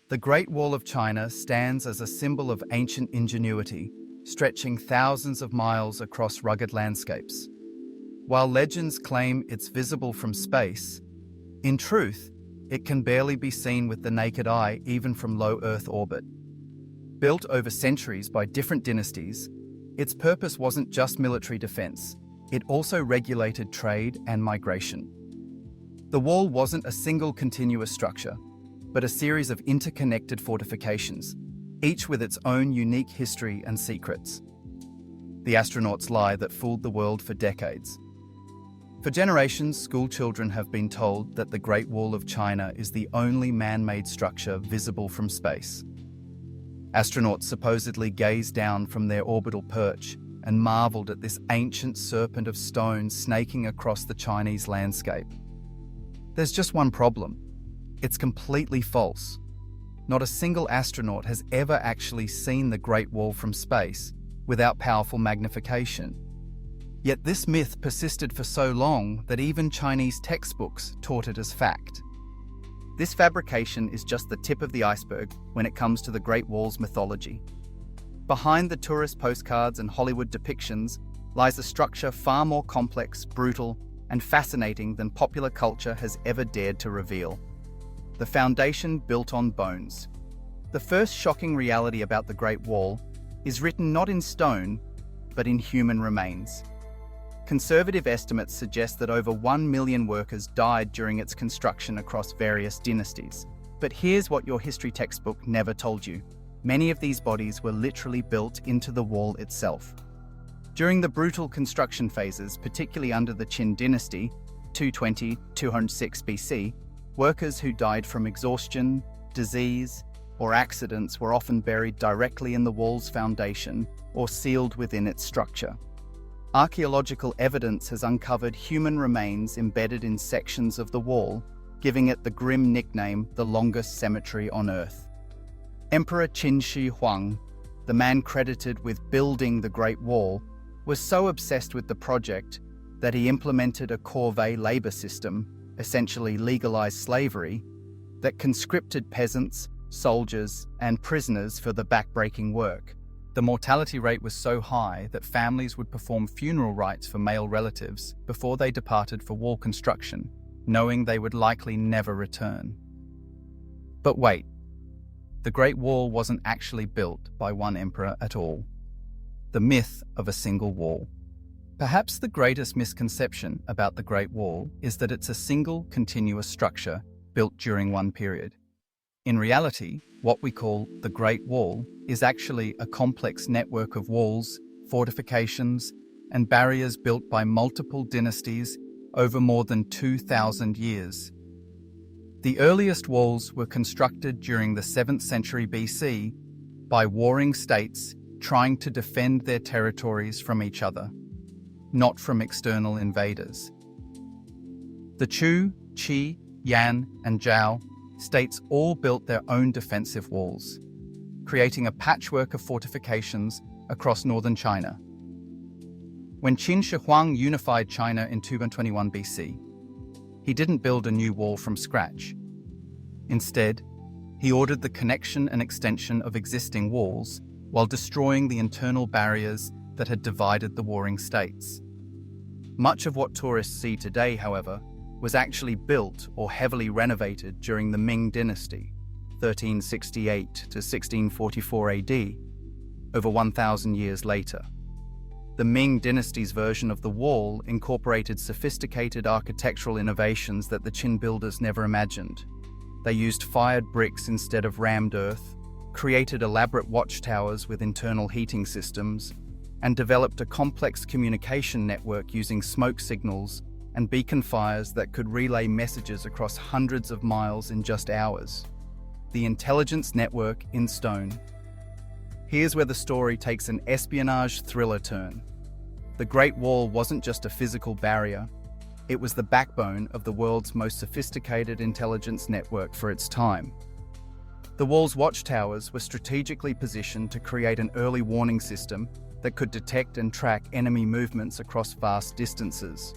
The Great Wall of China stands as a symbol of ancient ingenuity, stretching thousands of miles across rugged landscapes. While legends claim it's visible from space, in truth, it can barely be seen with the naked eye even from low Earth orbit. Built over centuries by different dynasties, its purpose wasn't just military defense, it also regulated trade and migration. The wall wasn't a single continuous structure, but a series of interconnected fortifications, each with its own unique history and secrets. The astronaut's lie that fooled the world for decades. For generations, schoolchildren have been told that the Great Wall of China is the only man-made structure visible from space. Astronauts supposedly gazed down from their orbital perch and marveled at this ancient serpent of stone snaking across the Chinese landscape. There's just one problem. It's completely false. Not a single astronaut has ever actually seen the Great Wall from space without powerful magnification. Yet this myth persisted for so long that even Chinese textbooks taught it as fact. This fabrication is just the tip of the iceberg when it comes to the Great Wall's mythology. Behind the tourist postcards and Hollywood depictions lies a structure far more complex, brutal, and fascinating than popular culture has ever dared to reveal. The foundation built on bones. The first shocking reality about the Great Wall is written not in stone, but in human remains. Conservative estimates suggest that over 1 million workers died during its construction across various dynasties. But here's what your history textbook never told you. Many of these bodies were literally built into the wall itself. During the brutal construction phases, particularly under the Qin dynasty, 220–206 BC, workers who died from exhaustion, disease, or accidents were often buried directly in the wall's foundation or sealed within its structure. Archaeological evidence has uncovered human remains embedded in sections of the wall, giving it the grim nickname, the longest cemetery on Earth. Emperor Qin Shi Huang, the man credited with building the Great Wall, was so obsessed with the project that he implemented a corvée labor system, essentially legalized slavery, that conscripted peasants, soldiers, and prisoners for the backbreaking work. The mortality rate was so high that families would perform funeral rites for male relatives before they departed for wall construction, knowing they would likely never return. But wait, the Great Wall wasn't actually built by one emperor at all. The myth of a single wall. Perhaps the greatest misconception about the Great Wall is that it's a single continuous structure built during one period. In reality, what we call the Great Wall is actually a complex network of walls, fortifications, and barriers built by multiple dynasties over more than 2,000 years. The earliest walls were constructed during the 7th century BC by warring states trying to defend their territories from each other, not from external invaders. The Chu, Qi, Yan, and Zhao states all built their own defensive walls, creating a patchwork of fortifications across northern China. When Qin Shi Huang unified China in 221 BC, he didn't build a new wall from scratch. Instead, he ordered the connection and extension of existing walls while destroying the internal barriers that had divided the warring states. Much of what tourists see today, however, was actually built or heavily renovated during the Ming dynasty, 1368 to 1644 AD, over 1,000 years later. The Ming dynasty's version of the wall incorporated sophisticated architectural innovations that the Qin builders never imagined. They used fired bricks instead of rammed earth, created elaborate watchtowers with internal heating systems, and developed a complex communication network using smoke signals and beacon fires that could relay messages across hundreds of miles in just hours. The intelligence network in stone. Here's where the story takes an espionage thriller turn. The Great Wall wasn't just a physical barrier, it was the backbone of the world's most sophisticated intelligence network for its time. The wall's watchtowers were strategically positioned to create an early warning system that could detect and track enemy movements across vast distances.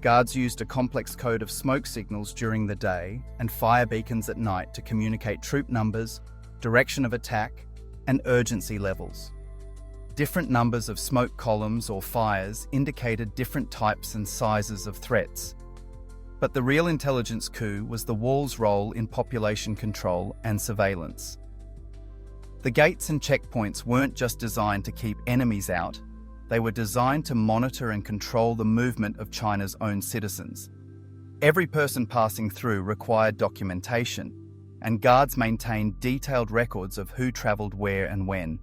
Guards used a complex code of smoke signals during the day and fire beacons at night to communicate troop numbers, direction of attack, and urgency levels. Different numbers of smoke columns or fires indicated different types and sizes of threats. But the real intelligence coup was the wall's role in population control and surveillance. The gates and checkpoints weren't just designed to keep enemies out, they were designed to monitor and control the movement of China's own citizens. Every person passing through required documentation, and guards maintained detailed records of who travelled where and when.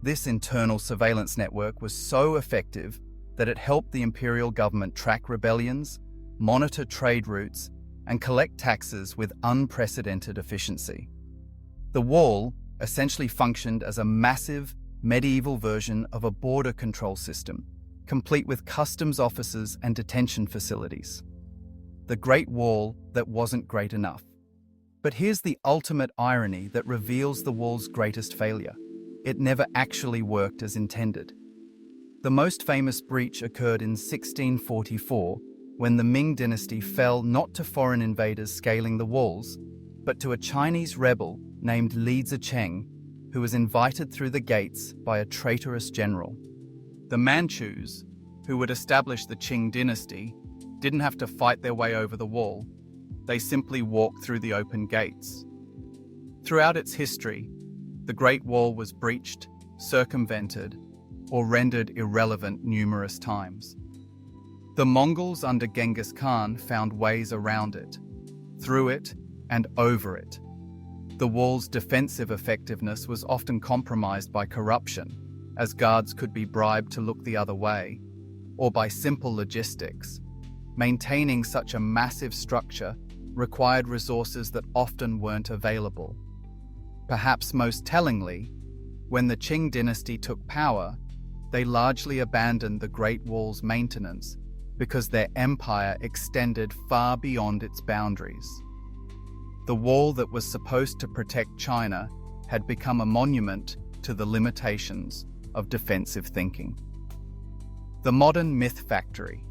This internal surveillance network was so effective that it helped the imperial government track rebellions, monitor trade routes, and collect taxes with unprecedented efficiency. The wall essentially functioned as a massive, medieval version of a border control system, complete with customs offices and detention facilities. The Great Wall that wasn't great enough. But here's the ultimate irony that reveals the wall's greatest failure. It never actually worked as intended. The most famous breach occurred in 1644, when the Ming dynasty fell not to foreign invaders scaling the walls, but to a Chinese rebel named Li Zicheng, who was invited through the gates by a traitorous general. The Manchus, who would establish the Qing dynasty, didn't have to fight their way over the wall. They simply walked through the open gates. Throughout its history, the Great Wall was breached, circumvented, or rendered irrelevant numerous times. The Mongols under Genghis Khan found ways around it, through it, and over it. The wall's defensive effectiveness was often compromised by corruption, as guards could be bribed to look the other way, or by simple logistics. Maintaining such a massive structure required resources that often weren't available. Perhaps most tellingly, when the Qing dynasty took power, they largely abandoned the Great Wall's maintenance because their empire extended far beyond its boundaries. The wall that was supposed to protect China had become a monument to the limitations of defensive thinking. The modern myth factory.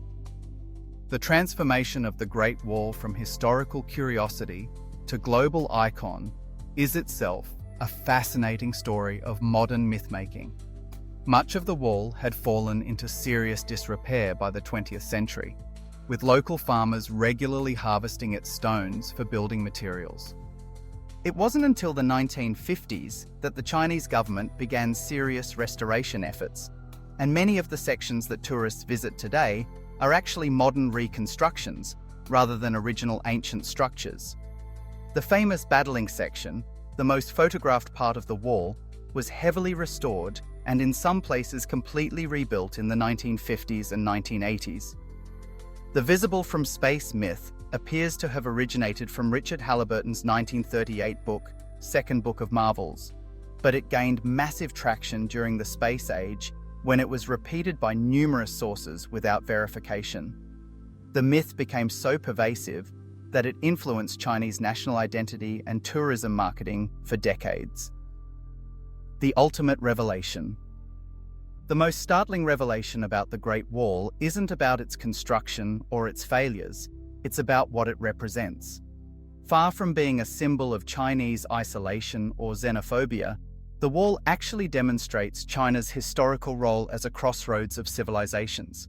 The transformation of the Great Wall from historical curiosity to global icon is itself a fascinating story of modern myth-making. Much of the wall had fallen into serious disrepair by the 20th century, with local farmers regularly harvesting its stones for building materials. It wasn't until the 1950s that the Chinese government began serious restoration efforts, and many of the sections that tourists visit today are actually modern reconstructions rather than original ancient structures. The famous battling section, the most photographed part of the wall, was heavily restored and in some places completely rebuilt in the 1950s and 1980s. The visible from space myth appears to have originated from Richard Halliburton's 1938 book, Second Book of Marvels, but it gained massive traction during the space age when it was repeated by numerous sources without verification. The myth became so pervasive that it influenced Chinese national identity and tourism marketing for decades. The ultimate revelation. The most startling revelation about the Great Wall isn't about its construction or its failures, it's about what it represents. Far from being a symbol of Chinese isolation or xenophobia, the wall actually demonstrates China's historical role as a crossroads of civilizations.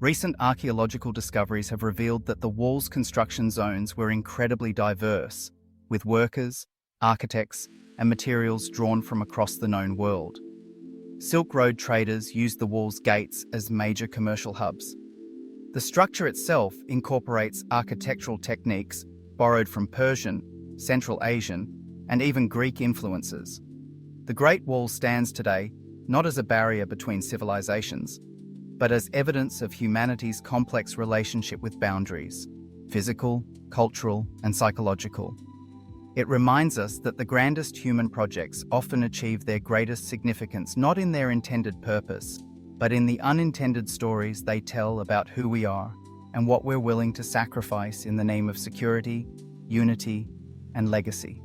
Recent archaeological discoveries have revealed that the wall's construction zones were incredibly diverse, with workers, architects, and materials drawn from across the known world. Silk Road traders used the wall's gates as major commercial hubs. The structure itself incorporates architectural techniques borrowed from Persian, Central Asian, and even Greek influences. The Great Wall stands today not as a barrier between civilizations, but as evidence of humanity's complex relationship with boundaries, physical, cultural, and psychological. It reminds us that the grandest human projects often achieve their greatest significance not in their intended purpose, but in the unintended stories they tell about who we are and what we're willing to sacrifice in the name of security, unity, and legacy.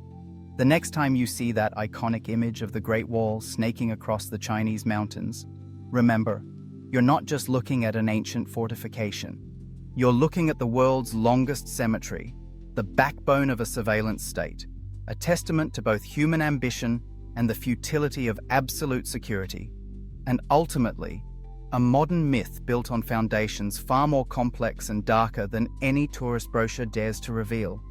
The next time you see that iconic image of the Great Wall snaking across the Chinese mountains, remember, you're not just looking at an ancient fortification. You're looking at the world's longest cemetery, the backbone of a surveillance state, a testament to both human ambition and the futility of absolute security, and ultimately, a modern myth built on foundations far more complex and darker than any tourist brochure dares to reveal.